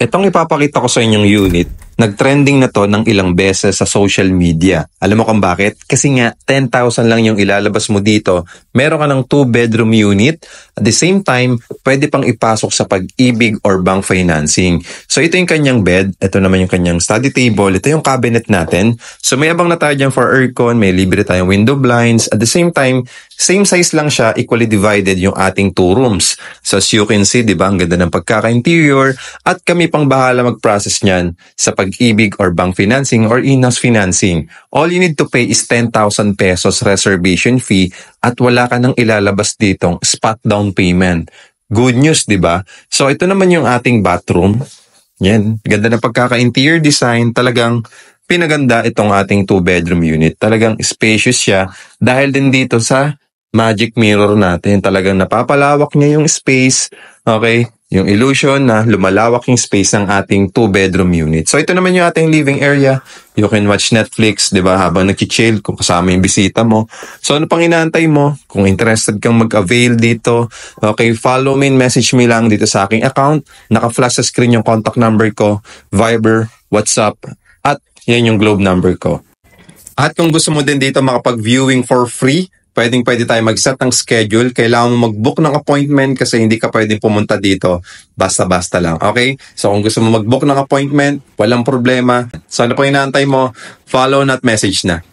Itong ipapakita ko sa inyong unit, nag-trending na to ng ilang beses sa social media. Alam mo kung bakit? Kasi nga, 10,000 lang yung ilalabas mo dito. Meron ka ng 2-bedroom unit. At the same time, pwede pang ipasok sa pag-ibig or bank financing. So ito yung kanyang bed. Ito naman yung kanyang study table. Ito yung cabinet natin. So may abang na tayo dyan for aircon. May libre tayong window blinds. At the same time, same size lang siya, equally divided yung ating 2 rooms. So as you can see, di ba, ang ganda ng pagkaka-interior. At kami pang bahala mag-process niyan sa pag-ibig or bank financing or in-house financing. All you need to pay is 10,000 pesos reservation fee at wala ka nang ilalabas ditong spot down payment. Good news, di ba? So ito naman yung ating bathroom. Yan, ganda ng pagkaka-interior design. Talagang pinaganda itong ating 2-bedroom unit. Talagang spacious siya dahil din dito sa magic mirror natin. Talagang napapalawak niya yung space. Okay? Yung illusion na lumalawak yung space ng ating 2-bedroom unit. So ito naman yung ating living area. You can watch Netflix, di ba, habang nag-chill kung kasama yung bisita mo. So ano pang inaantay mo? Kung interested kang mag-avail dito, okay, follow me and message me lang dito sa aking account. Naka-flash sa screen yung contact number ko, Viber, WhatsApp, at yan yung Globe number ko. At kung gusto mo din dito makapag-viewing for free, pwede tayo mag-set ng schedule. Kailangan mo mag-book ng appointment kasi hindi ka pwedeng pumunta dito basta-basta lang. Okay? So kung gusto mo mag-book ng appointment, walang problema. So ano pa inaantay mo? Follow na at message na.